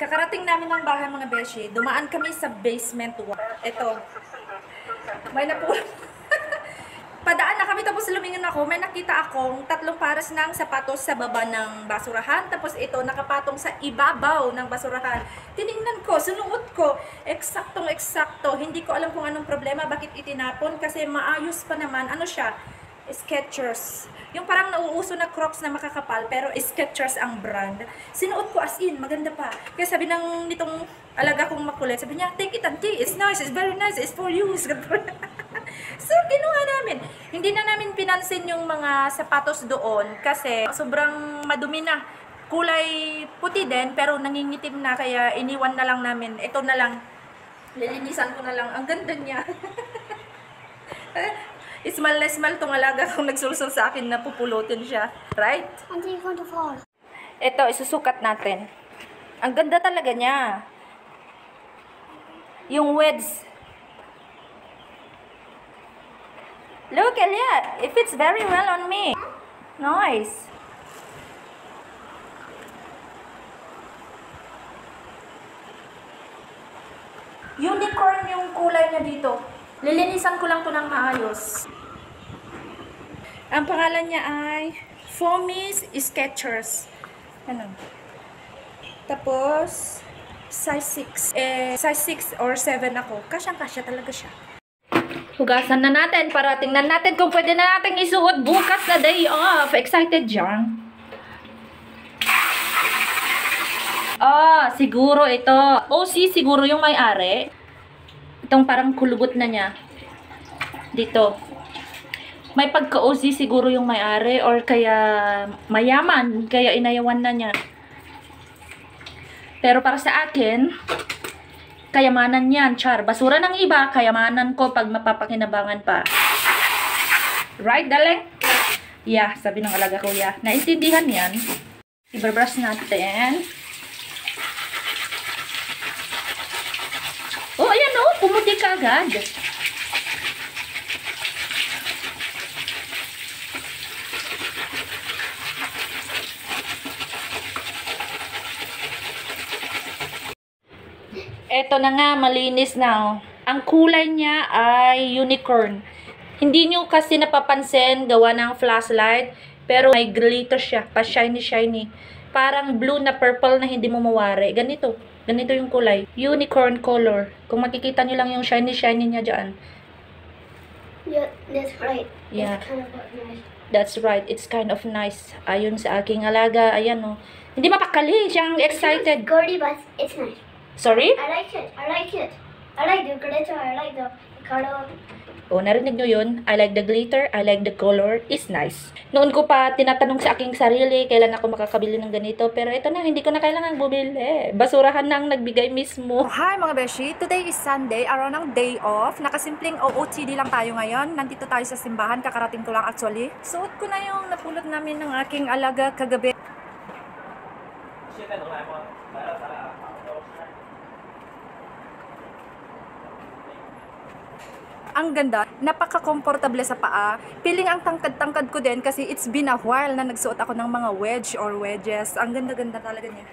Kakarating namin ng bahay mga beshi. Dumaan kami sa basement 1. Ito. May napulot. Padaan na kami tapos lumingon ako. May nakita akong 3 pares ng sapatos sa baba ng basurahan. Tapos ito nakapatong sa ibabaw ng basurahan. Tiningnan ko, sinuot ko. Eksaktong-eksakto. Hindi ko alam kung anong problema. Bakit itinapon? Kasi maayos pa naman. Ano siya? Skechers. Yung parang nauuso na Crocs na makakapal, pero Skechers ang brand. Sinuot ko as in, maganda pa. Kaya sabi nitong alaga kong makulit, sabi niya, take it auntie, it's nice, it's very nice, it's for you. So, kinuha namin. Hindi na namin pinansin yung mga sapatos doon kasi sobrang madumi na. Kulay puti din, pero nangingitim na, kaya iniwan na lang namin. Ito na lang. Lilinisan ko na lang. Ang ganda niya. Ismal na ismal tong alaga kung nagsulsul sa akin na pupulutin siya. Right? Auntie, you're going to fall. Ito, isusukat natin. Ang ganda talaga niya. Yung wedge. Look, Elia. It fits very well on me. Nice. Unicorn yung kulay niya dito. Lilinisan ko lang to ng maayos. Ang pangalan niya ay Foamies Skechers. Ano? Tapos, size 6. Size 6 or 7 ako. Kasyang-kasya talaga siya. Hugasan na natin para tingnan natin kung pwede na natin isuot bukas na day off. Excited dyan? Siguro ito. OC siguro yung may-ari. Itong parang kulubot na niya. Dito. May pagka-OC siguro yung may-ari or kaya mayaman. Kaya inayawan na niya. Pero para sa akin, kayamanan yan, char. Basura ng iba, kayamanan ko pag mapapakinabangan pa. Right, darling? Yeah, sabi ng alaga ko, yeah. Naintindihan yan. Ibabrush natin. Oh, ayan oh, pumuti ka agad. Eto na nga, malinis na. Ang kulay niya ay unicorn. Hindi nyo kasi napapansin gawa ng flashlight, pero may glitter siya, pa shiny-shiny. Parang blue na purple na hindi mo mawari. Ganito. Ganito yung kulay. Unicorn color. Kung makikita nyo lang yung shiny-shiny niya dyan. Yeah, that's right. Yeah. It's kind of nice. That's right. It's kind of nice. Ayon sa aking alaga. Ayan oh. Hindi mapakali. Siyang excited. It's girly, but it's nice. Sorry? I like it. I like it. I like the glitter. I like the color. Oh, narinig nyo yun? I like the glitter, I like the color, is nice. Noon ko pa tinatanong sa aking sarili, kailan ako makakabili ng ganito. Pero ito na, hindi ko na kailangan bumili. Basurahan na ang nagbigay mismo. Oh, hi mga beshi! Today is Sunday, araw ng day off. Nakasimpleng OOTD lang tayo ngayon. Nandito tayo sa simbahan, kakarating ko lang actually. Suot ko na yung napulot namin ng aking alaga kagabi. Ang ganda, napaka-comfortable sa paa. Piling ang tangkad-tangkad ko din kasi it's been a while na nagsuot ako ng mga wedge or wedges. Ang ganda-ganda talaga niya.